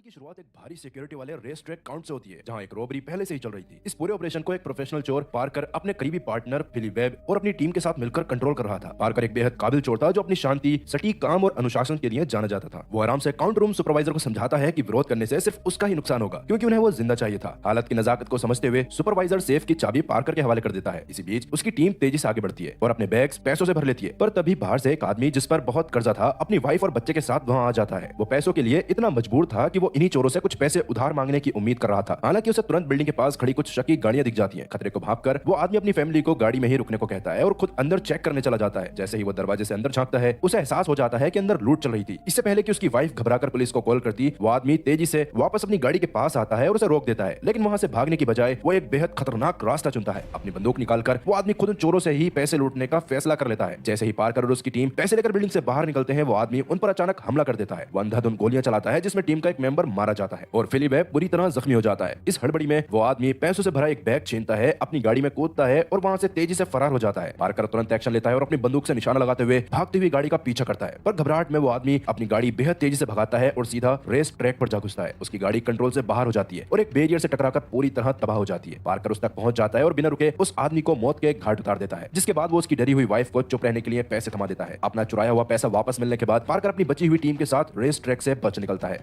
कहानी की शुरुआत एक भारी सिक्योरिटी वाले रेस ट्रैक काउंट से होती है, जहां एक रॉबरी पहले से ही चल रही थी। इस पूरे ऑपरेशन को एक प्रोफेशनल चोर पार्कर अपने करीबी पार्टनर फिलिप वेब और अपनी टीम के साथ मिलकर कंट्रोल कर रहा था। पार्कर एक बेहद काबिल चोर था जो अपनी शांति, सटीक काम और अनुशासन के लिए जाना जाता था। वो आराम से काउंट रूम सुपरवाइजर को समझाता है कि विरोध करने से सिर्फ उसका ही नुकसान होगा, क्योंकि उन्हें वो जिंदा चाहिए था। हालत की नजाकत को समझते हुए सुपरवाइजर सेफ की चाबी पार्कर के हवाले कर देता है। इसी बीच उसकी टीम तेजी से आगे बढ़ती है और अपने बैग्स पैसों से भर लेती है। पर तभी बाहर से एक आदमी जिस पर बहुत कर्जा था अपनी वाइफ और बच्चे के साथ वहां आ जाता है। वो पैसों के लिए इतना मजबूर था कि वो इन्हीं चोरों से कुछ पैसे उधार मांगने की उम्मीद कर रहा था। हालांकि उसे तुरंत बिल्डिंग के पास खड़ी कुछ शकी गाड़ियां दिख जाती हैं। खतरे को भांपकर वो आदमी अपनी फैमिली को गाड़ी में ही रुकने को कहता है और खुद अंदर चेक करने चला जाता है। जैसे ही वो दरवाजे से अंदर झांकता है, उसे एहसास हो जाता है कि अंदर लूट चल रही थी। इससे पहले कि उसकी वाइफ घबराकर पुलिस को कॉल करती, वो आदमी तेजी से वापस अपनी गाड़ी के पास आता है और उसे रोक देता है। लेकिन वहां से भागने की बजाय वो एक बेहद खतरनाक रास्ता चुनता है। अपनी बंदूक निकालकर वो आदमी खुद उन चोरों से ही पैसे लूटने का फैसला कर लेता है। जैसे ही पार्कर और उसकी टीम पैसे लेकर बिल्डिंग से बाहर निकलते हैं, वो आदमी उन पर अचानक हमला कर देता है। वो अंधाधुंध गोलियां चलाता है जिसमें टीम का एक मेंबर मारा जाता है और फिलिप वेब बुरी तरह जख्मी हो जाता है। इस हड़बड़ी में वो आदमी पैसों से भरा एक बैग छीनता है, अपनी गाड़ी में कूदता है और वहां से तेजी से फरार हो जाता है। पार्कर तुरंत एक्शन लेता है और अपनी बंदूक से निशाना लगाते हुए भागती हुई गाड़ी का पीछा करता है। पर घबराहट में वो आदमी अपनी गाड़ी बेहद तेजी से भगाता है और सीधा रेस ट्रैक पर जा घुसता है। उसकी गाड़ी कंट्रोल से बाहर हो जाती है और एक बैरियर से टकराकर पूरी तरह तबाह हो जाती है। पार्कर उस तक पहुंच जाता है और बिना रुके उस आदमी को मौत के घाट उतार देता है, जिसके बाद वो उसकी डरी हुई वाइफ को चुप रहने के लिए पैसे थमा देता है। अपना चुराया हुआ पैसा वापस मिलने के बाद पार्कर अपनी बची हुई टीम के साथ रेस ट्रैक से बच निकलता है।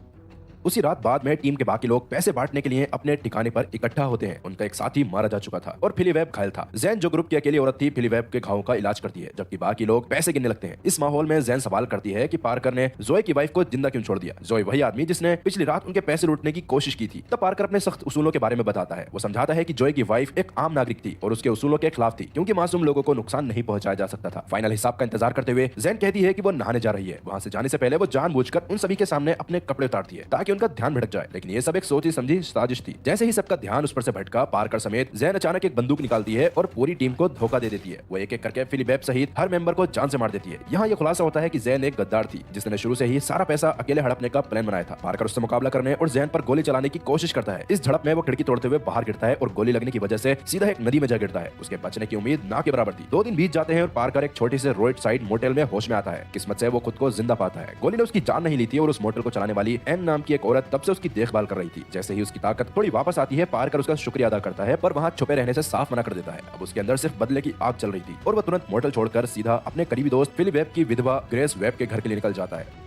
उसी रात बाद में टीम के बाकी लोग पैसे बांटने के लिए अपने ठिकाने पर इकट्ठा होते हैं। उनका एक साथी मारा जा चुका था और फिलिप वेब घायल था। जैन जो ग्रुप की अकेली औरत थी, फिलिप वेब के घावों का इलाज करती है, जबकि बाकी लोग पैसे गिनने लगते हैं। इस माहौल में जैन सवाल करती है कि पार्कर ने जोए की वाइफ को जिंदा क्यों छोड़ दिया। जोए वही आदमी जिसने पिछली रात उनके पैसे लूटने की कोशिश की थी। तब पार्कर अपने सख्त उसूलों के बारे में बताता है। वो समझाता है कि जोए की वाइफ एक आम नागरिक थी और उसके उसूलों के खिलाफ थी, क्योंकि मासूम लोगों को नुकसान नहीं पहुंचाया जा सकता था। फाइनल हिसाब का इंतजार करते हुए जैन कहती है कि वो नहाने जा रही है। वहां से जाने से पहले वो जानबूझकर उन सभी के सामने अपने कपड़े उतारती है ताकि उनका ध्यान भटक जाए। लेकिन ये सब एक सोची समझी साजिश थी। जैसे ही सबका ध्यान उस पर से भटका, पार्कर समेत जैन अचानक एक बंदूक निकालती है और पूरी टीम को धोखा दे देती है। वो एक एक करके फिलिप वेब सहित हर मेंबर को जान से मार देती है। यहाँ ये खुलासा होता है कि जैन एक गद्दार थी जिसने शुरू से ही सारा पैसा अकेले हड़पने का प्लान बनाया था। पार्कर उससे मुकाबला करने और जैन पर गोली चलाने की कोशिश करता है। इस झड़प में वो खिड़की तोड़ते हुए बाहर गिरता है और गोली लगने की वजह से सीधा एक नदी में जा गिरता है। उसके बचने की उम्मीद ना के बराबर थी। 2 दिन बीत जाते हैं और पार्कर एक छोटी से रोड साइड मोटेल में होश में आता है। किस्मत से वो खुद को जिंदा पाता है। गोली ने उसकी जान नहीं ली थी और उस मोटेल को चलाने वाली एन नाम की एक औरत तब से उसकी देखभाल कर रही थी। जैसे ही उसकी ताकत थोड़ी वापस आती है, पार्कर उसका शुक्रिया अदा करता है, पर वहां छुपे रहने से साफ मना कर देता है। अब उसके अंदर सिर्फ बदले की आग चल रही थी और वह तुरंत मोटेल छोड़कर सीधा अपने करीबी दोस्त फिलिप वेब की विधवा ग्रेस वेब के घर के लिए निकल जाता है।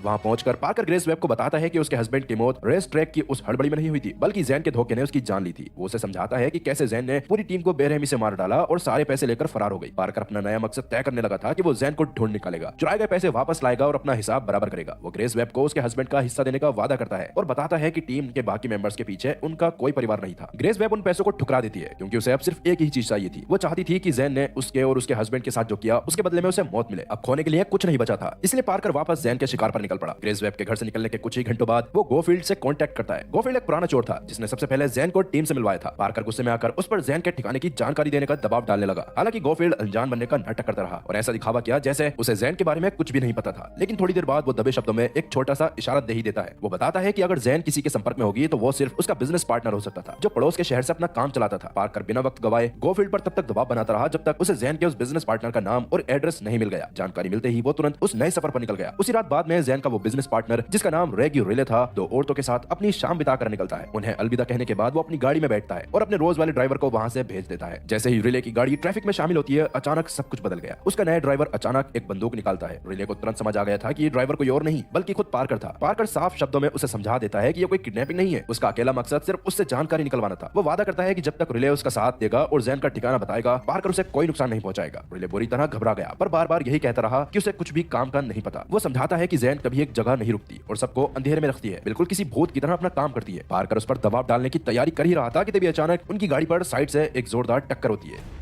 वहां पहुंचकर पार्कर ग्रेस वेब को बताता है कि उसके हस्बैंड की मौत रेस ट्रैक की उस हड़बड़ी में नहीं हुई थी, बल्कि जैन के धोखे ने उसकी जान ली थी। वो उसे समझाता है कि कैसे जैन ने पूरी टीम को बेरहमी से मार डाला और सारे पैसे लेकर फरार हो गई। पार्कर अपना नया मकसद तय करने लगा था कि वो जैन को ढूंढ निकालेगा, चुराए गए पैसे वापस लाएगा और अपना हिसाब बराबर करेगा। वो ग्रेस वेब को उसके हस्बैंड का हिस्सा देने का वादा करता है और बताता है कि टीम के बाकी मेंबर्स के पीछे उनका कोई परिवार नहीं था। ग्रेस वेब उन पैसों को ठुकरा देती है क्योंकि उसे अब सिर्फ एक ही चीज चाहिए थी। वो चाहती थी कि जैन ने उसके और उसके हस्बैंड के साथ जो किया उसके बदले में उसे मौत मिले। अब खोने के लिए कुछ नहीं बचा था, इसलिए पार्कर वापस जैन के शिकार पर निकल पड़ा। ग्रेस वेब के घर से निकलने के कुछ ही घंटों बाद वो गोफील्ड से कांटेक्ट करता है। गोफील्ड एक पुराना चोर था जिसने सबसे पहले जैन को टीम से मिलवाया था। पार्कर गुस्से में आकर उस पर जैन के ठिकाने की जानकारी देने का दबाव डालने लगा। हालांकि गोफील्ड अनजान बनने का नाटक करता रहा और ऐसा दिखावा किया जैसे उसे जैन के बारे में कुछ भी नहीं पता था। लेकिन थोड़ी देर बाद वो दबे शब्दों में एक छोटा सा इशारा दे ही देता है। वो बताता है कि अगर जैन किसी के संपर्क में होगी तो वो सिर्फ उसका बिजनेस पार्टनर हो सकता था जो पड़ोस के शहर से अपना काम चलाता था। पार्कर बिना वक्त गवाए गोफील्ड पर तब तक दबाव बनाता रहा जब तक उसे जैन के उस बिजनेस पार्टनर का नाम और एड्रेस नहीं मिल गया। जानकारी मिलते ही वो तुरंत उस नए सफर पर निकल गया। उसी रात बाद में जैन का वो बिजनेस पार्टनर जिसका नाम रेगी रिले था 2 औरतों के साथ अपनी शाम बिताकर निकलता है। उन्हें अलविदा कहने के बाद वो अपनी गाड़ी में बैठता है और अपने रोज वाले ड्राइवर को वहां से भेज देता है। जैसे ही रिले की गाड़ी ट्रैफिक में शामिल होती है, अचानक सब कुछ बदल गया। उसका नया ड्राइवर अचानक एक बंदूक निकालता है। रिले को तुरंत समझ आ गया था कि ये ड्राइवर कोई और नहीं बल्कि खुद पार्कर था। पार्कर साफ शब्दों में उसे समझा देता है कि ये कोई किडनैपिंग नहीं है, उसका अकेला मकसद सिर्फ उससे जानकारी निकलवाना था। वो वादा करता है कि जब तक रिले उसका साथ देगा और जैन का ठिकाना बताएगा, पार्कर उसे कोई नुकसान नहीं पहुंचाएगा। रिले बुरी तरह घबरा गया पर बार बार यही कहता रहा कि उसे कुछ भी काम का नहीं पता। वो समझाता है कि जैन कभी एक जगह नहीं रुकती और सबको अंधेरे में रखती है, बिल्कुल किसी भूत की तरह अपना काम करती है। पार्कर उस पर दबाव डालने की तैयारी कर ही रहा था कि तभी अचानक उनकी गाड़ी पर साइड से एक जोरदार टक्कर होती है।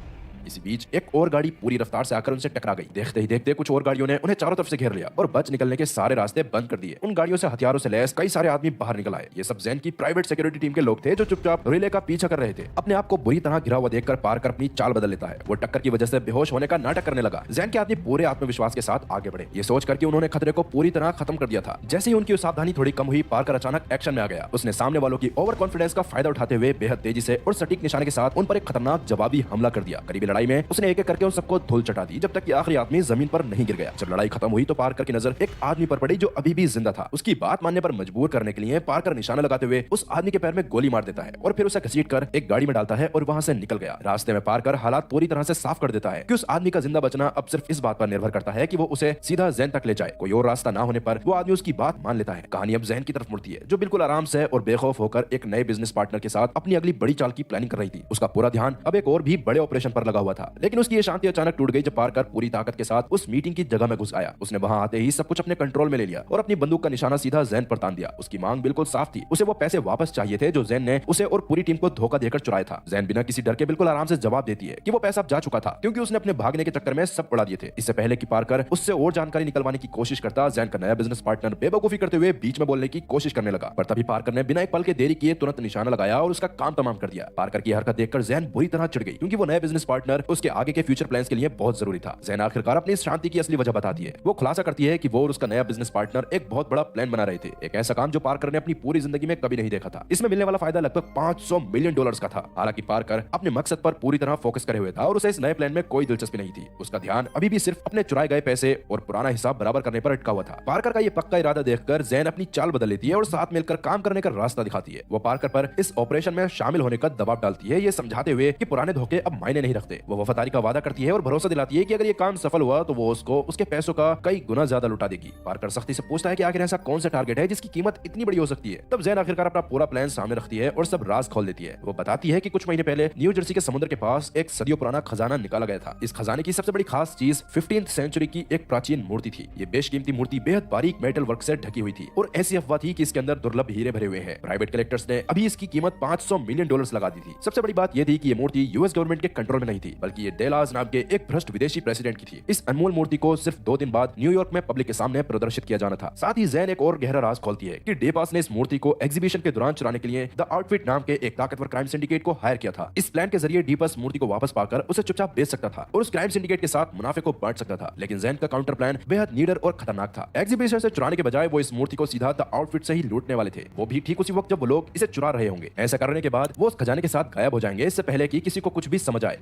इसी बीच एक और गाड़ी पूरी रफ्तार से आकर उनसे टकरा गई। देखते ही देखते कुछ और गाड़ियों ने उन्हें चारों तरफ से घेर लिया और बच निकलने के सारे रास्ते बंद कर दिए। उन गाड़ियों से हथियारों से लैस कई सारे आदमी बाहर निकल आए। ये सब जैन की प्राइवेट सिक्योरिटी टीम के लोग थे जो चुपचाप रिले का पीछा कर रहे थे। अपने आप को बुरी तरह घिरा हुआ देखकर पार्कर अपनी चाल बदल लेता है। वो टक्कर की वजह से बेहोश होने का नाटक करने लगा। जैन के आदमी पूरे आत्मविश्वास के साथ आगे बढ़े, ये सोच कर कि उन्होंने खतरे को पूरी तरह खत्म कर दिया था। जैसे ही उनकी सावधानी थोड़ी कम हुई, पार्कर अचानक एक्शन में आ गया। उसने सामने वालों की ओवर कॉन्फिडेंस का फायदा उठाते हुए बेहद तेजी से और सटीक निशाने के साथ उन पर एक खतरनाक जवाबी हमला कर दिया। करीबी लड़ाई लड़ाई में उसने एक एक करके उन सबको धूल चटा दी जब तक कि आखिरी आदमी जमीन पर नहीं गिर गया। जब लड़ाई खत्म हुई तो पार्कर की नजर एक आदमी पर पड़ी जो अभी भी जिंदा था। उसकी बात मानने पर मजबूर करने के लिए पार्कर निशाना लगाते हुए उस आदमी के पैर में गोली मार देता है और फिर उसे घसीट कर एक गाड़ी में डालता है और वहां से निकल गया। रास्ते में पार्कर हालात पूरी तरह से साफ कर देता है कि उस आदमी का जिंदा बचना अब सिर्फ इस बात पर निर्भर करता है कि वो उसे सीधा जैन तक ले जाए। कोई और रास्ता ना होने पर वो आदमी उसकी बात मान लेता है। कहानी अब जैन की तरफ मुड़ती है जो बिल्कुल आराम से और बेखौफ होकर एक नए बिजनेस पार्टनर के साथ अपनी अगली बड़ी चाल की प्लानिंग कर रही थी। उसका पूरा ध्यान अब एक और भी बड़े ऑपरेशन पर लगा हुआ था, लेकिन उसकी ये शांति अचानक टूट गई जब पार्कर पूरी ताकत के साथ उस मीटिंग की जगह में घुस आया। उसने वहां आते ही सब कुछ अपने कंट्रोल में ले लिया और अपनी बंदूक का निशाना सीधा जैन पर तान दिया। उसकी मांग बिल्कुल साफ थी, उसे वो पैसे वापस चाहिए थे जो जैन ने उसे और पूरी टीम को धोखा देकर चुराया था। जैन बिना किसी डर के बिल्कुल आराम से जवाब देती है कि वो पैसा अब जा चुका था क्योंकि उसने अपने भागने के चक्कर में सब उड़ा दिए थे। इससे पहले कि पार्कर उससे और जानकारी निकलवाने की कोशिश करता, जैन का नया बिजनेस पार्टनर बेवकूफी करते हुए बीच में बोलने की कोशिश करने लगा, पर तभी पार्कर ने बिना एक पल के देरी किए तुरंत निशाना लगाया और उसका काम तमाम कर दिया। पार्कर की हरकत देखकर जैन बुरी तरह चिढ़ गई क्योंकि वो नया बिजनेस पार्टनर उसके आगे के फ्यूचर प्लान्स के लिए बहुत जरूरी था। जैन आखिरकार अपनी शांति की असली वजह बताती है। वो खुलासा करती है कि वो और उसका नया बिजनेस पार्टनर एक बहुत बड़ा प्लान बना रहे थे, एक ऐसा काम जो पार्कर ने अपनी पूरी जिंदगी में कभी नहीं देखा था। इसमें मिलने वाला फायदा लगभग $500 मिलियन का था। हालांकि पार्कर अपने मकसद पर पूरी तरह फोकस करे हुए था और उसे इस नए प्लान में कोई दिलचस्पी नहीं थी। उसका ध्यान अभी भी सिर्फ अपने चुराए गए पैसे और पुराना हिसाब बराबर करने पर अटका हुआ था। पार्कर का ये पक्का इरादा देखकर जैन अपनी चाल बदल लेती है और साथ मिलकर काम करने का रास्ता दिखाती है। वो पार्कर पर इस ऑपरेशन में शामिल होने का दबाव डालती है, ये समझाते हुए कि पुराने धोखे अब मायने नहीं रखते। वो वफादारी का वादा करती है और भरोसा दिलाती है कि अगर ये काम सफल हुआ तो वो उसको उसके पैसों का कई गुना ज्यादा लुटा देगी। पार्कर सख्ती से पूछता है कि आखिर ऐसा कौन सा टारगेट है जिसकी कीमत इतनी बड़ी हो सकती है। तब जैन आखिरकार अपना पूरा प्लान सामने रखती है और सब राज खोल देती है। वो बताती है कि कुछ महीने पहले न्यू जर्सी के समुद्र के पास एक सदियों पुराना खजाना निकाला गया था। इस खजाने की सबसे बड़ी खास चीज 15th सेंचुरी की एक प्राचीन मूर्ति थी। ये बेशकीमती मूर्ति बेहद बारीक मेटल वर्क से ढकी हुई थी और ऐसी अफवाह थी कि इसके अंदर दुर्लभ हीरे भरे हुए हैं। प्राइवेट कलेक्टर्स ने अभी इसकी कीमत $500 मिलियन लगा दी थी। सबसे बड़ी बात यह थी कि ये मूर्ति यूएस गवर्नमेंट के कंट्रोल में नहीं थी, बल्कि ये डेलाज नाम के एक भ्रष्ट विदेशी प्रेसिडेंट की थी। इस अनमोल मूर्ति को सिर्फ 2 दिन बाद न्यूयॉर्क में पब्लिक के सामने प्रदर्शित किया जाना था। साथ ही जैन एक और गहरा राज खोलती है कि डेपास ने इस मूर्ति को एग्जीबिशन के दौरान चुराने के लिए द आउटफिट नाम के एक ताकतवर क्राइम सिंडिकेट को हायर किया था। इस प्लान के जरिए डीपस मूर्ति को वापस पाकर उसे चुपचाप बेच सकता था और उस क्राइम सिंडिकेट के साथ मुनाफे को बांट सकता था। लेकिन जैन का काउंटर प्लान बेहद नीडर और खतरनाक था। एग्जीबिशन से चुराने के बजाय वो इस मूर्ति को सीधा द आउटफिट से ही लूटने वाले थे, वो भी ठीक उसी वक्त जब वो लोग इसे चुरा रहे होंगे। ऐसा करने के बाद वो उस खजाने के साथ गायब हो जाएंगे इससे पहले कि किसी को कुछ भी समझ आए।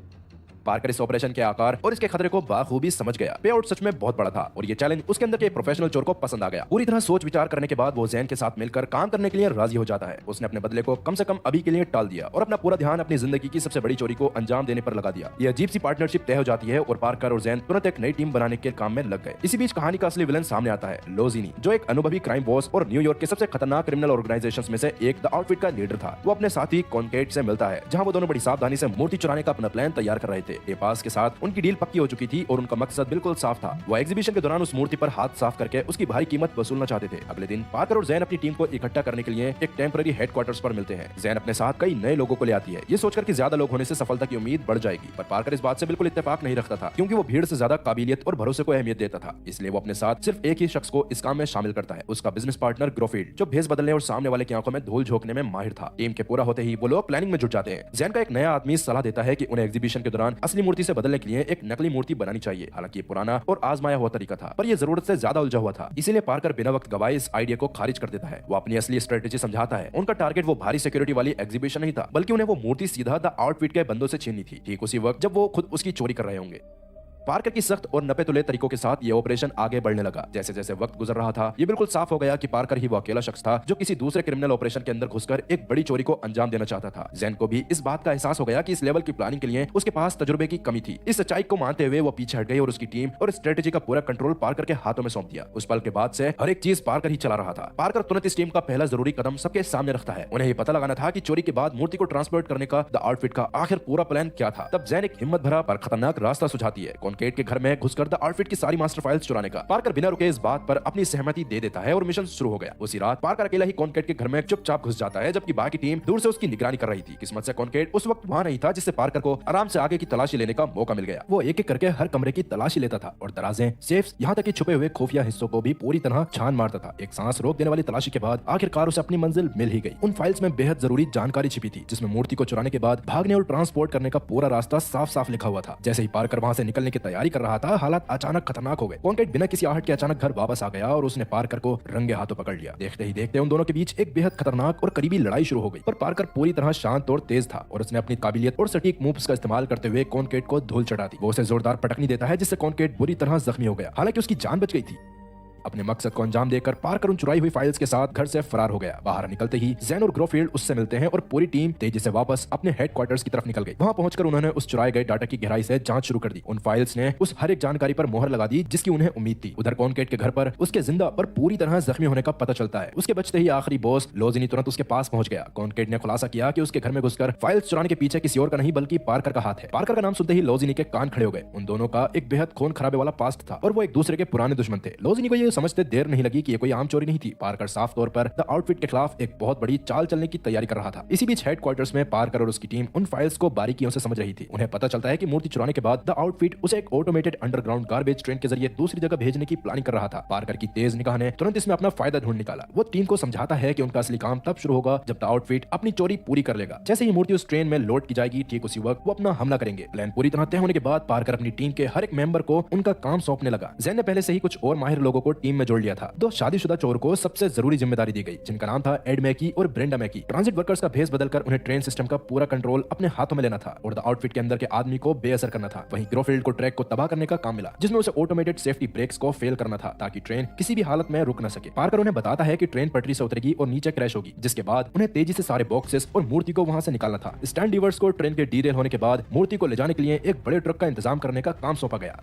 पार्कर इस ऑपरेशन के आकार और इसके खतरे को बाखूबी समझ गया। पे आउट सच में बहुत बड़ा था और ये चैलेंज उसके अंदर के प्रोफेशनल चोर को पसंद आ गया। पूरी तरह सोच विचार करने के बाद वो जैन के साथ मिलकर काम करने के लिए राजी हो जाता है। उसने अपने बदले को कम से कम अभी के लिए टाल दिया और अपना पूरा ध्यान अपनी जिंदगी की सबसे बड़ी चोरी को अंजाम देने पर लगा दिया। ये अजीब सी पार्टनरशिप तय हो जाती है और पार्कर और जैन तुरंत एक नई टीम बनाने के काम में लग गए। इसी बीच कहानी का असली विलन सामने आता है, लोजीनी, जो एक अनुभवी क्राइम बॉस और न्यूयॉर्क के सबसे खतरनाक क्रिमिनल ऑर्गेनाइजेशंस में से एक द आउटफिट का लीडर था। वो अपने साथी कॉन्केट से मिलता है जहां वो दोनों बड़ी सावधानी से मूर्ति चुराने का अपना प्लान तैयार कर रहे थे। डेपास के साथ उनकी डील पक्की हो चुकी थी और उनका मकसद बिल्कुल साफ था। वो एग्जीबिशन के दौरान उस मूर्ति पर हाथ साफ करके उसकी भारी कीमत वसूलना चाहते थे। अगले दिन पार्कर और जैन अपनी टीम को इकट्ठा करने के लिए एक टेम्पररी हेडक्वार्टर्स पर मिलते हैं। जैन अपने साथ कई नए लोगों को ले आती है, ये सोचकर कि ज्यादा लोग होने से सफलता की उम्मीद बढ़ जाएगी, पर पार्कर इस बात से बिल्कुल इत्तेफाक नहीं रखता था क्योंकि वो भीड़ से ज्यादा काबिलियत और भरोसे को अहमियत देता था। इसलिए वो अपने साथ सिर्फ एक ही शख्स को इस काम में शामिल करता है, उसका बिजनेस पार्टनर ग्रोफील्ड, जो भेस बदलने और सामने वाले की आंखों में धूल झोंकने में माहिर था। टीम के पूरा होते ही वो लोग प्लानिंग में जुट जाते हैं। जैन का एक नया आदमी सलाह देता है कि उन्हें एग्जीबिशन के दौरान असली मूर्ति से बदलने के लिए एक नकली मूर्ति बनानी चाहिए। हालांकि ये पुराना और आजमाया हुआ तरीका था, पर यह जरूरत से ज्यादा उलझा हुआ था। इसीलिए पार्कर बिना वक्त गवाए इस आइडिया को खारिज कर देता है। वो अपनी असली स्ट्रेटेजी समझाता है। उनका टारगेट वो भारी सिक्योरिटी वाली एग्जीबिशन नहीं था, बल्कि उन्हें वो मूर्ति सीधा द आउटफिट के बंदों से छीननी थी, ठीक उसी वक्त जब वो खुद उसकी चोरी कर रहे होंगे। पार्कर की सख्त और नपे तुले तरीकों के साथ ये ऑपरेशन आगे बढ़ने लगा। जैसे जैसे वक्त गुजर रहा था, ये बिल्कुल साफ हो गया कि पार्कर ही वो अकेला शख्स था जो किसी दूसरे क्रिमिनल ऑपरेशन के अंदर घुसकर एक बड़ी चोरी को अंजाम देना चाहता था। जैन को भी इस बात का एहसास हो गया कि इस लेवल की प्लानिंग के लिए उसके पास तजुर्बे की कमी थी। इस सच्चाई को मानते हुए वो पीछे हट गई और उसकी टीम और स्ट्रेटेजी का पूरा कंट्रोल पार्कर के हाथों में सौंप दिया। उस पल के बाद से हर एक चीज पार्कर ही चला रहा था। पार्कर तुरंत इस टीम का पहला जरूरी कदम सबके सामने रखता है। उन्हें ये पता लगाना था कि चोरी के बाद मूर्ति को ट्रांसपोर्ट करने का द आउटफिट का आखिर पूरा प्लान क्या था। तब जैन एक हिम्मत भरा पर खतरनाक रास्ता सुझाती है, कॉन्केट के घर में घुसकर द आउटफिट की सारी मास्टर फाइल्स चुराने का। पार्कर बिना रुके इस बात पर अपनी सहमति दे देता है और मिशन शुरू हो गया। उसी रात पार्कर अकेला ही कॉन्केट के घर में चुपचाप घुस जाता है, जबकि बाकी टीम दूर से उसकी निगरानी कर रही थी। किस्मत से कॉन्केट उस वक्त वहां नहीं था, जिससे पार्कर को आराम से आगे की तलाशी लेने का मौका मिल गया। वो एक एक करके हर कमरे की तलाशी लेता था और दराजें, सेफ्स, यहाँ तक कि छुपे हुए खुफिया हिस्सों को भी पूरी तरह छान मारता था। एक सांस रोक देने वाली तलाशी के बाद आखिरकार उसे अपनी मंजिल मिल ही गई। उन फाइल्स में बेहद जरूरी जानकारी छिपी थी, जिसमें मूर्ति को चुराने के बाद भागने और ट्रांसपोर्ट करने का पूरा रास्ता साफ साफ लिखा हुआ था। जैसे ही पार्कर वहां से निकलने की तैयारी कर रहा था, हालात अचानक खतरनाक हो गए। कॉनकेट बिना किसी आहट के अचानक घर वापस आ गया और उसने पार्कर को रंगे हाथों पकड़ लिया। देखते ही देखते उन दोनों के बीच एक बेहद खतरनाक और करीबी लड़ाई शुरू हो गई। पर पार्कर पूरी तरह शांत और तेज था और उसने अपनी काबिलियत और सटीक मूव्स का इस्तेमाल करते हुए कॉनकेट को धूल चढ़ा दी। वो उसे जोरदार पटकनी देता है जिससे कॉनकेट बुरी तरह जख्मी हो गया। हालांकि उसकी जान बच गई थी। अपने मकसद को अंजाम देकर पार्कर उन चुराई हुई फाइल्स के साथ घर से फरार हो गया। बाहर निकलते ही ज़ेन और ग्रोफील्ड उससे मिलते हैं और पूरी टीम तेजी से वापस अपने हेडक्वार्टर्स की तरफ निकल गई। वहां पहुंचकर उन्होंने उस चुराए गए डाटा की गहराई से जांच शुरू कर दी। उन फाइल्स ने उस हर एक जानकारी पर मोहर लगा दी जिसकी उन्हें उम्मीद थी। उधर कॉनकेट के घर पर उसके जिंदा पर पूरी तरह जख्मी होने का पता चलता है। उसके बचते ही आखिरी बॉस लोजिनी तुरंत उसके पास पहुंच गया। कॉनकेट ने खुलासा किया कि उसके घर में घुसकर फाइल्स चुराने के पीछे किसी और का नहीं बल्कि पार्कर का हाथ है। पार्कर का नाम सुनते ही लोजिनी के कान खड़े हो गए। उन दोनों का एक बेहद खून खराबे वाला पास्ट था और वो एक दूसरे के पुराने दुश्मन थे। लोजिनी को ये समझते देर नहीं लगी कि ये कोई आम चोरी नहीं थी। पार्कर साफ तौर पर द आउटफिट के खिलाफ एक बहुत बड़ी चाल चलने की तैयारी कर रहा था। इसी बीच हेडक्वार्टर्स में पार्कर और उसकी टीम उन फाइल्स को बारीकियों से समझ रही थी। उन्हें पता चलता है कि मूर्ति चुराने के बाद द आउटफिट उसे एक ऑटोमेटेड अंडरग्राउंड गार्बेज ट्रेन के जरिए दूसरी जगह भेजने की प्लानिंग कर रहा था। पार्कर की तेज निगाह ने तुरंत इसमें अपना फायदा ढूंढ निकाला। वो टीम को समझाता है कि उनका असली काम तब शुरू होगा जब द आउटफिट अपनी चोरी पूरी कर लेगा। जैसे ही मूर्ति उस ट्रेन में लोड की जाएगी, ठीक उसी वक्त वो अपना हमला करेंगे। प्लान पूरी तरह तय होने के बाद पार्कर अपनी टीम के हर एक मेंबर को उनका काम सौंपने लगा। ज़ेन ने पहले से ही कुछ और माहिर लोगों को टीम में जोड़ लिया था। दो शादीशुदा चोर को सबसे जरूरी जिम्मेदारी दी गई, जिनका नाम था एड मैकी और ब्रेंडा मैकी। ट्रांजिट वर्कर्स का भेस बदलकर उन्हें ट्रेन सिस्टम का पूरा कंट्रोल अपने हाथों में लेना था और द आउटफिट के अंदर के आदमी को बेअसर करना था। वहीं ग्रोफील्ड को ट्रैक को तबाह करने का काम मिला, जिसमें उसे ऑटोमेटेड सेफ्टी ब्रेक्स को फेल करना था ताकि ट्रेन किसी भी हालत में रुक न सके। पार्कर उन्हें बताता है कि ट्रेन पटरी से उतरेगी और नीचे क्रैश होगी, जिसके बाद उन्हें तेजी से सारे बॉक्सेस और मूर्ति को वहां से निकालना था। स्टैंड डीवर्स को ट्रेन के डीरेल होने के बाद मूर्ति को ले जाने के लिए एक बड़े ट्रक का इंतजाम करने का काम सौंपा गया।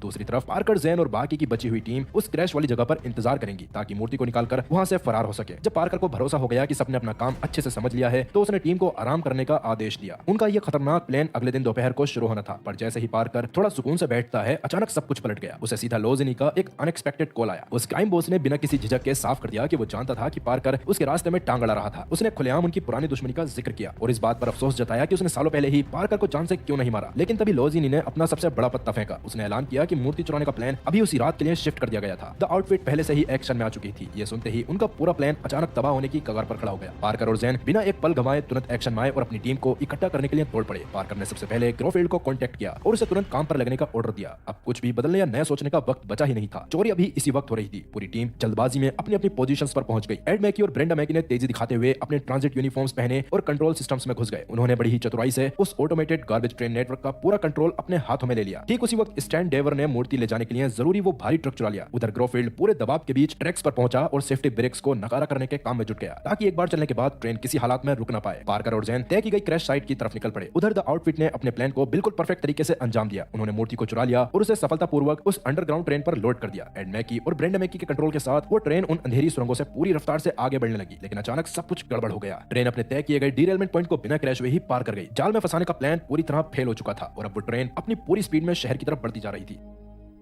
दूसरी तरफ पार्कर, ज़ेन और बाकी की बची हुई टीम उस क्रैश वाली जगह पर इंतजार करेंगी ताकि मूर्ति को निकालकर वहां से फरार हो सके। जब पार्कर को भरोसा हो गया कि सबने अपना काम अच्छे से समझ लिया है, तो उसने टीम को आराम करने का आदेश दिया। उनका यह खतरनाक प्लान अगले दिन दोपहर को शुरू होना था, पर जैसे ही पार्कर थोड़ा सुकून से बैठता है, अचानक सब कुछ पलट गया। उसे सीधा लोजिनी का एक अनएक्सपेक्टेड कॉल आया। उस क्राइम बॉस ने बिना किसी झिझक के साफ कर दिया कि वो जानता था कि पार्कर उसके रास्ते में टांग अड़ा रहा था। उसने खुलेआम उनकी पुरानी दुश्मनी का जिक्र किया और इस बात पर अफसोस जताया कि उसने सालों पहले ही पार्कर को जान से क्यों नहीं मारा। लेकिन तभी लोजिनी ने अपना सबसे बड़ा पत्ता फेंका। उसने ऐलान किया कि मूर्ति चुराने का प्लान अभी उसी रात के लिए शिफ्ट कर दिया गया था। द आउटफिट पहले से ही एक्शन में आ चुकी थी। ये सुनते ही उनका पूरा प्लान अचानक तबाह होने की कगार पर खड़ा हो गया। पार्कर और ज़ेन बिना एक पल गंवाए तुरंत एक्शन में आए और अपनी टीम को इकट्ठा करने के लिए तोड़ पड़े। पार्कर ने सबसे पहले ग्रोफील्ड को कांटेक्ट किया और उसे तुरंत काम पर लगने का ऑर्डर दिया। अब कुछ भी बदलने या नया सोचने का वक्त बचा ही नहीं था। चोरी अभी इसी वक्त हो रही थी। पूरी टीम जल्दबाजी में अपनी अपनी पोजीशंस पर पहुंच गई। एड मैकी और ब्रेंडा मैकी ने तेजी दिखाते हुए अपने ट्रांजिट यूनिफॉर्म्स पहने और कंट्रोल सिस्टम्स में घुस गए। उन्होंने बड़ी ही चतुराई से उस ऑटोमेटेड गार्बेज ट्रेन नेटवर्क का पूरा कंट्रोल अपने हाथों में ले लिया। ठीक उसी वक्त स्टैंड डेवर ने मूर्ति ले जाने के लिए जरूरी वो भारी ट्रक चुरा लिया। उधर ग्रोफील्ड पूरे दबाव के बीच ट्रैक्स पर पहुंचा और सेफ्टी ब्रेक्स को नकारा करने के काम में जुट गया ताकि एक बार चलने के बाद ट्रेन किसी हालात में रुक ना पाए। पार्कर और ज़ेन तय की गई क्रैश साइट की तरफ निकल पड़े। उधर द आउटफिट ने अपने प्लान को बिल्कुल परफेक्ट तरीके से अंजाम दिया। उन्होंने मूर्ति को चुरा लिया और उसे सफलतापूर्वक उस अंडरग्राउंड ट्रेन पर लोड कर दिया। एड मैकी और ब्रेंडा मैकी के कंट्रोल के साथ वो ट्रेन उन अंधेरी सुरंगों से पूरी रफ्तार से आगे बढ़ने लगी, लेकिन अचानक सब कुछ गड़बड़ हो गया। ट्रेन अपने तय किए गए डीरेलमेंट पॉइंट को बिना क्रैश हुए ही पार कर गई। जाल में फंसाने का प्लान पूरी तरह फेल हो चुका था और अब वो ट्रेन अपनी पूरी स्पीड में शहर की तरफ बढ़ती जा रही थी।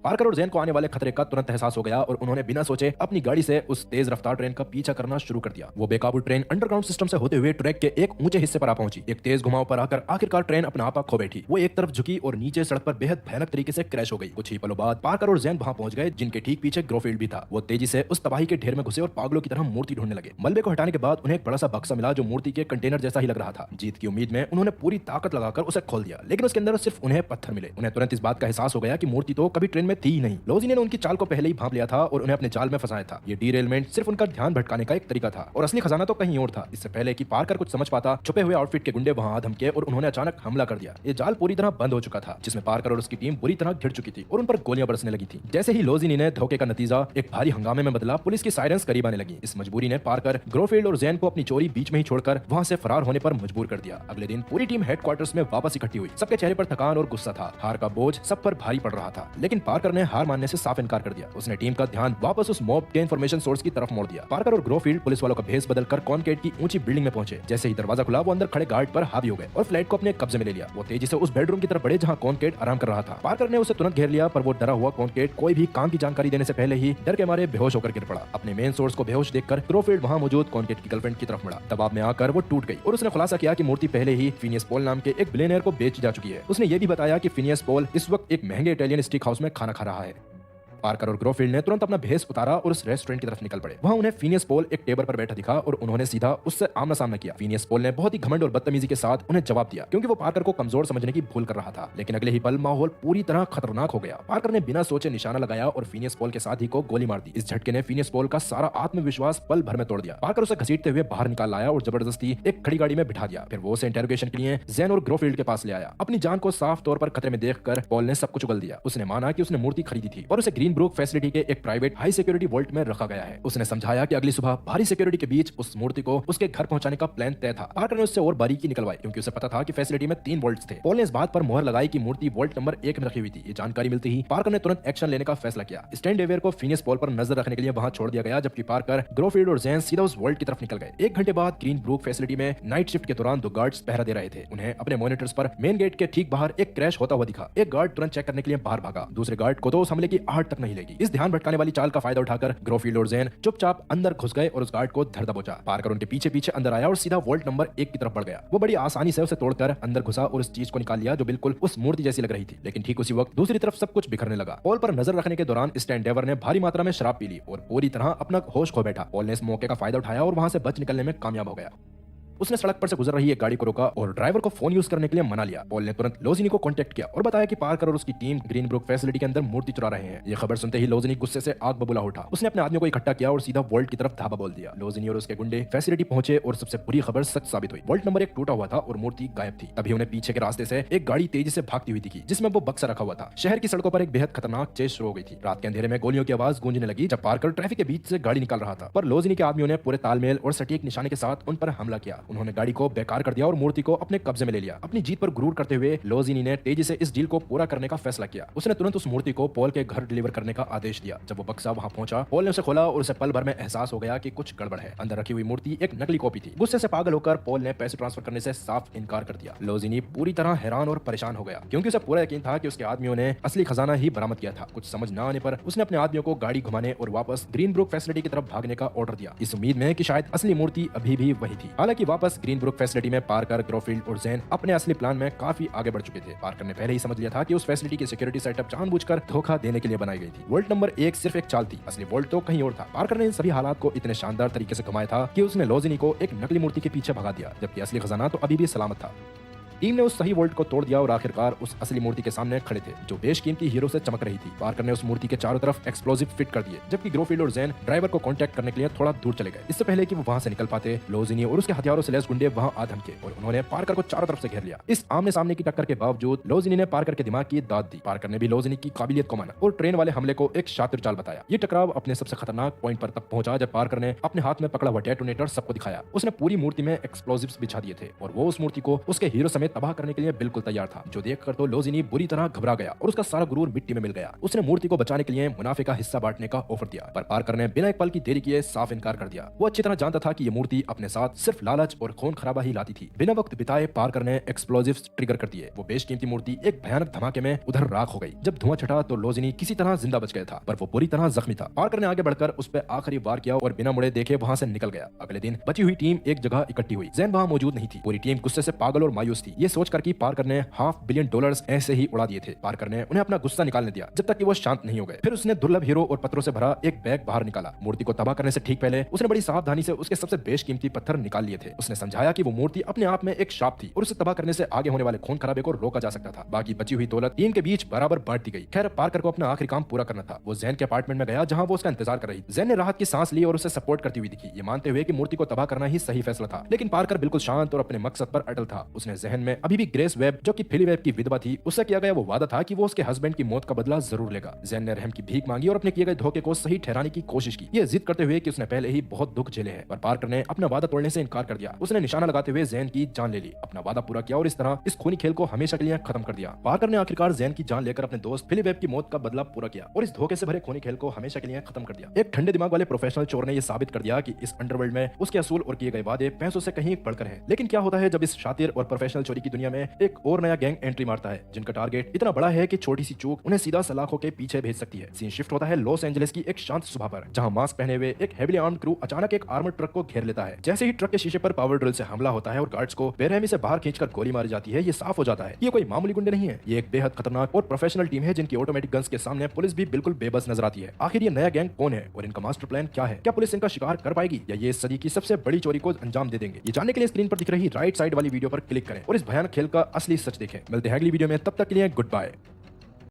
पार्कर और ज़ेन को आने वाले खतरे का तुरंत एहसास हो गया और उन्होंने बिना सोचे अपनी गाड़ी से उस तेज रफ्तार ट्रेन का पीछा करना शुरू कर दिया। वो बेकाबू ट्रेन अंडरग्राउंड सिस्टम से होते हुए ट्रैक के एक ऊंचे हिस्से पर आ पहुंची। एक तेज घुमाव पर आकर आखिरकार ट्रेन अपना आपा खो बैठी। वो एक तरफ झुकी और नीचे सड़क पर बेहद भयानक तरीके से क्रैश हो गई। कुछ ही पलों बाद पार्कर और ज़ेन वहां पहुंच गए, जिनके ठीक पीछे ग्रोफील्ड भी था। वो तेजी से उस तबाही के ढेर में घुसे और पागलों की तरह मूर्ति ढूंढने लगे। मलबे को हटाने के बाद उन्हें एक बड़ा सा बक्सा मिला जो मूर्ति के कंटेनर जैसा ही लग रहा था। जीत की उम्मीद में उन्होंने पूरी ताकत लगाकर उसे खोल दिया, लेकिन उसके अंदर सिर्फ उन्हें पत्थर मिले। उन्हें तुरंत इस बात का एहसास हो गया कि मूर्ति तो कभी ट्रेन में थी ही नहीं। लोजिनी ने उनकी चाल को पहले ही भांप लिया था और उन्हें अपने जाल में फंसाया था। ये डीरेलमेंट सिर्फ उनका ध्यान भटकाने का एक तरीका था और असली खजाना तो कहीं और था। इससे पहले कि पार्कर कुछ समझ पाता, छुपे हुए आउटफिट के गुंडे वहां आ धमके और उन्होंने अचानक हमला कर दिया। ये जाल पूरी तरह बंद हो चुका था, जिसमें पार्कर और उसकी टीम बुरी तरह घिर चुकी थी और उन पर गोलियां बरसने लगी थी। जैसे ही लोजिनी ने धोखे का नतीजा एक भारी हंगामे में बदला, पुलिस की सायरन्स करीब आने लगी। इस मजबूरी ने पार्कर, ग्रोफील्ड और ज़ेन को अपनी चोरी बीच में ही छोड़कर वहां से फरार होने पर मजबूर कर दिया। अगले दिन पूरी टीम हेडक्वार्टर्स में वापस इकट्ठी हुई। सबके चेहरे पर थकान और गुस्सा था। हार का बोझ सब पर भारी पड़ रहा था, लेकिन पार्कर ने हार मानने से साफ इनकार कर दिया। उसने टीम का ध्यान वापस उस मॉब के इंफॉर्मेशन सोर्स की तरफ मोड़ दिया। पार्कर और ग्रोफील्ड पुलिस वालों का भेस बदलकर कॉनकेट की ऊंची बिल्डिंग में पहुंचे। जैसे ही दरवाजा खुला, वो अंदर खड़े गार्ड पर हावी हो गए और फ्लैट को अपने कब्जे में ले लिया। वो तेजी से उस बेडरूम की तरफ बढ़े जहां कॉनकेट आराम कर रहा था। पार्कर ने उसे तुरंत घेर लिया, पर वो डरा हुआ कॉनकेट कोई भी काम की जानकारी देने से पहले ही डर के मारे बेहोश होकर गिर पड़ा। अपने मेन सोर्स को बेहोश देखकर ग्रोफील्ड वहां मौजूद कॉनकेट की गर्लफ्रेंड की तरफ मुड़ा। दबाव में आकर वो टूट गई और उसने खुलासा किया कि मूर्ति पहले ही फिनियस पॉल नाम के एक बिलियनियर को बेच जा चुकी है। उसने ये भी बताया कि फिनियस पॉल इस वक्त एक महंगे इटालियन स्टीक हाउस में खाना खा रहा है। पार्कर और ग्रोफील्ड ने तुरंत अपना भेस उतारा और उस रेस्टोरेंट की तरफ निकल पड़े। वहां उन्हें फिनियस पॉल एक टेबल पर बैठा दिखा और उन्होंने सीधा उससे आमना सामना किया। फिनियस पॉल ने बहुत ही घमंड और बदतमीजी के साथ उन्हें जवाब दिया क्योंकि वो पार्कर को कमजोर समझने की भूल कर रहा था। लेकिन अगले ही पल माहौल पूरी तरह खतरनाक हो गया। पार्कर ने बिना सोचे निशाना लगाया और फिनियस पॉल के साथी को गोली मार दी। इस झटके ने फिनियस पॉल का सारा आत्मविश्वास पल भर में तोड़ दिया। पार्कर उसे घसीटते हुए बाहर निकाल लाया और जबरदस्ती एक खड़ी गाड़ी में बिठा दिया। फिर वो उसे इंटेरोगेशन के लिए ज़ेन और ग्रोफील्ड के पास ले आया। अपनी जान को साफ तौर पर खतरे में देखकर पॉल ने सब कुछ उगल दिया। उसने माना कि उसने मूर्ति खरीदी थी और उसे ग्रीनब्रुक फैसिलिटी के एक प्राइवेट हाई सिक्योरिटी वॉल्ट में रखा गया है। उसने समझाया कि अगली सुबह भारी सिक्योरिटी के बीच उस मूर्ति को उसके घर पहुंचाने का प्लान तय था। पार्कर ने उससे और बारीकी निकलवाई क्योंकि उसे पता था कि फैसिलिटी में 3 वॉल्ट्स थे। पॉल ने इस बात पर मोहर लगाई कि मूर्ति वॉल्ट नंबर 1 में रखी हुई थी। ये जानकारी मिलती ही पार्कर ने तुरंत एक्शन लेने का फैसला किया। स्टैंडवेयर को फिनियस पॉल पर नजर रखने के लिए वहां छोड़ दिया गया, जबकि पार्कर, ग्रोफील्ड और ज़ेन सीधा उस वॉल्ट की तरफ निकल गए। 1 घंटे बाद ग्रीनब्रुक फैसिलिटी में नाइट शिफ्ट के दौरान 2 गार्ड्स पहरा दे रहे थे। उन्हें अपने मॉनिटर्स पर मेन गेट के ठीक बाहर एक क्रैश होता हुआ दिखा। एक गार्ड तुरंत चेक करने के लिए बाहर भागा। दूसरे गार्ड को तो उस हमले की आहट तक नहीं लगी। इस ध्यान भटकाने वाली चाल का फायदा उठाकर ग्रोफील्ड और ज़ेन चुपचाप अंदर घुस गए और उस गार्ड को धर दबोचा। पार्कर उनके पीछे पीछे अंदर आया और सीधा वॉल्ट नंबर 1 की तरफ बढ़ गया। वो बड़ी आसानी से उसे तोड़कर अंदर घुसा और उस चीज को निकाल लिया जो बिल्कुल उस मूर्ति जैसी लग रही थी। लेकिन ठीक उसी वक्त दूसरी तरफ सब कुछ बिखरने लगा। पॉल पर नजर रखने के दौरान स्टैंडवेयर ने भारी मात्रा में शराब पी ली और पूरी तरह अपना होश खो बैठा। पॉल ने इस मौके का फायदा उठाया और वहां से बच निकलने में कामयाब हो गया। उसने सड़क पर से गुजर रही एक गाड़ी को रोका और ड्राइवर को फोन यूज करने के लिए मना लिया। पॉल ने तुरंत लोजिनी को कांटेक्ट किया और बताया कि पार्कर और उसकी टीम ग्रीनब्रुक फैसिलिटी के अंदर मूर्ति चुरा रहे हैं। ये खबर सुनते ही लोजिनी गुस्से से आग बबूला उठा। उसने अपने आदमियों को इकट्ठा किया और सीधा वॉल्ट की तरफ धावा बोल दिया। लोजिनी और उसके गुंडे फैसिलिटी पहुंचे और सबसे बुरी खबर सच साबित हुई। वॉल्ट नंबर 1 टूटा हुआ था और मूर्ति गायब थी। तभी उन्हें पीछे के रास्ते से एक गाड़ी तेजी से भागती हुई दिखी जिसमें वो बक्सा रखा हुआ था। शहर की सड़कों पर एक बेहद खतरनाक चेस शुरू हो गई थी। रात के अंधेरे में गोलियों की आवाज गूंजने लगी जब पार्कर ट्रैफिक के बीच से गाड़ी निकाल रहा था। पर लोजिनी के आदमियों ने पूरे तालमेल और सटीक निशाने के साथ उन पर हमला किया। उन्होंने गाड़ी को बेकार कर दिया और मूर्ति को अपने कब्जे में ले लिया। अपनी जीत पर गुरूर करते हुए लोजिनी ने तेजी से इस डील को पूरा करने का फैसला किया। उसने तुरंत उस मूर्ति को पॉल के घर डिलीवर करने का आदेश दिया। जब वो बक्सा वहां पहुंचा, पॉल ने उसे खोला और उसे पल भर में एहसास हो गया कि कुछ गड़बड़ है। अंदर रखी हुई मूर्ति एक नकली कॉपी थी। गुस्से से पागल होकर पॉल ने पैसे ट्रांसफर करने से साफ इनकार कर दिया। लोजिनी पूरी तरह हैरान और परेशान हो गया क्योंकि उसे पूरा यकीन था कि उसके आदमियों ने असली खजाना ही बरामद किया था। कुछ समझ न आने पर उसने अपने आदमियों को गाड़ी घुमाने और वापस ग्रीनब्रुक फैसिलिटी की तरफ भागने का ऑर्डर दिया, इस उम्मीद में कि शायद असली मूर्ति अभी भी वही थी। हालांकि वापस ग्रीनब्रुक फैसिलिटी में पार्कर, ग्रोफील्ड और ज़ेन अपने असली प्लान में काफी आगे बढ़ चुके थे। पार्कर ने पहले ही समझ लिया था कि उस फैसिलिटी की सिक्योरिटी सेटअप जानबूझकर धोखा देने के लिए बनाई गई थी। वॉल्ट नंबर 1 सिर्फ एक चाल थी, असली वॉल्ट तो कहीं और था। पार्कर ने इन सभी हालात को इतने शानदार तरीके से घुमाया था कि उसने लोजिनी को एक नकली मूर्ति के पीछे भगा दिया, जबकि असली खजाना तो अभी भी सलामत था। टीम ने उस सही वोल्ट को तोड़ दिया और आखिरकार उस असली मूर्ति के सामने खड़े थे जो बेशकीमती हीरो से चमक रही थी। पार्कर ने उस मूर्ति के चारों तरफ एक्सप्लोजिव फिट कर दिए, जबकि ग्रोफील्ड और ज़ेन ड्राइवर को कांटेक्ट करने के लिए थोड़ा दूर चले गए। इससे पहले कि वो वहां से निकल पाते, लोजिनी और उसके हथियारों से लैस गुंडे वहां आ धमके और उन्होंने पार्कर को चारों तरफ से घेर लिया। इस आमने सामने की टक्कर के बावजूद लोजिनी ने पार्कर के दिमाग की दाद दी। पार्कर ने भी लोजिनी की काबिलियत को माना और ट्रेन वाले हमले को एक शातिर चाल बताया। ये टकराव अपने सबसे खतरनाक पॉइंट पर तब पहुंचा जब पार्कर ने अपने हाथ में पकड़ा हुआ डेटोनेटर सबको दिखाया। उसने पूरी मूर्ति में एक्सप्लोजिव्स बिछा दिए थे और वो उस मूर्ति को उसके हीरो समेत तबाह करने के लिए बिल्कुल तैयार था, जो देखकर तो लोजिनी बुरी तरह घबरा गया और उसका सारा गुरूर मिट्टी में मिल गया। उसने मूर्ति को बचाने के लिए मुनाफे का हिस्सा बांटने का ऑफर दिया, पर पार्कर ने बिना एक पल की देरी किए साफ इनकार कर दिया। वो अच्छी तरह जानता था कि ये मूर्ति अपने साथ सिर्फ लालच और खून खराबा ही लाती थी। बिना वक्त बिताए पार्कर ने एक्सप्लोजिव्स ट्रिगर कर दिए। वो बेशकीमती मूर्ति एक भयानक धमाके में उधर राख हो गई। जब धुआं छटा तो लोजिनी किसी तरह जिंदा बच गया था, पर वो पूरी तरह जख्मी था। पार्कर ने आगे बढ़कर उस पर आखिरी वार किया और बिना मुड़े देखे वहां से निकल गया। अगले दिन बची हुई टीम एक जगह इकट्ठी हुई। ज़ेन वहां मौजूद नहीं थी। पूरी टीम गुस्से से पागल और मायूस थी, ये सोचकर कि पार्कर ने $500 बिलियन ऐसे ही उड़ा दिए थे। पार्कर ने उन्हें अपना गुस्सा निकालने दिया जब तक कि वो शांत नहीं हो गए। फिर उसने दुर्लभ हीरो और पत्थरों से भरा एक बैग बाहर निकाला। मूर्ति को तबाह करने से ठीक पहले उसने बड़ी सावधानी से उसके सबसे बेशकीमती पत्थर निकाल लिए थे। उसने समझाया कि वो मूर्ति अपने आप में एक शाप थी और उसे तबाह करने से आगे होने वाले खून खराबे को रोका जा सकता था। बाकी बची हुई दौलत टीम के बीच बराबर बांट दी गई। खैर, पार्कर को अपना आखिरी काम पूरा करना था। वो ज़ेन के अपार्टमेंट में गया जहां वो उसका इंतजार कर रही थी। ज़ेन ने राहत की सांस ली और उसे सपोर्ट करती हुई दिखी, ये मानते हुए कि मूर्ति को तबाह करना ही सही फैसला था। लेकिन पार्कर बिल्कुल शांत और अपने मकसद पर अटल था। उसने ज़हन में अभी भी ग्रेस वेब, जो कि फिली वेब की विधवा थी, उससे किया गया वो वादा था कि वो उसके हस्बैंड की मौत का बदला जरूर लेगा। ज़ेन ने रहम की भीख मांगी और अपने किए गए धोखे को सही ठहराने की कोशिश की, ये जिद करते हुए कि उसने पहले ही बहुत दुख झेले हैं। पर पार्कर ने अपना वादा तोड़ने से इनकार कर दिया। उसने निशाना लगाते हुए ज़ेन की जान ले ली, अपना वादा पूरा किया और इस तरह इस खूनी खेल को हमेशा के लिए खत्म कर दिया। पार्कर ने आखिरकार ज़ेन की जान लेकर अपने दोस्त फिली वेब की मौत का बदला पूरा किया और इस धोखे से भरे खूनी खेल को हमेशा के लिए खत्म कर दिया। एक ठंडे दिमाग वाले प्रोफेशनल चोर ने यह साबित कर दिया कि इस अंडरवर्ल्ड में उसके असूल और किए गए वादे पैसों से कहीं बढ़कर हैं। लेकिन क्या होता है जब इस शातिर और प्रोफेशनल चोरी चोरी की दुनिया में एक और नया गैंग एंट्री मारता है, जिनका टारगेट इतना बड़ा है कि छोटी सी चूक उन्हें सीधा सलाखों के पीछे भेज सकती है। सीन शिफ्ट होता है लॉस एंजलिस की एक शांत सुबह पर, जहां मास्क पहने हुए एक हेवीली आर्म्ड क्रू अचानक एक आर्मर्ड ट्रक को घेर लेता है। जैसे ही ट्रक के शीशे पर पावर ड्रिल से हमला होता है और गार्ड्स को बेरहमी से बाहर खींचकर गोली मारी जाती है, ये साफ हो जाता है ये कोई मामूली गुंडे नहीं है, ये एक बेहद खतरनाक और प्रोफेशनल टीम है, जिनकी ऑटोमेटिक गन्स के सामने पुलिस भी बिल्कुल बेबस नजर आती है। आखिर ये नया गैंग कौन है और इनका मास्टर प्लान क्या है? क्या पुलिस इनका शिकार कर पाएगी या ये इस सदी की सबसे बड़ी चोरी को अंजाम दे देंगे? ये जानने के लिए स्क्रीन पर दिख रही राइट साइड वाली वीडियो पर क्लिक करें और इस भयानक खेल का असली सच देखें। मिलते हैं अगली वीडियो में, तब तक के लिए गुड बाय।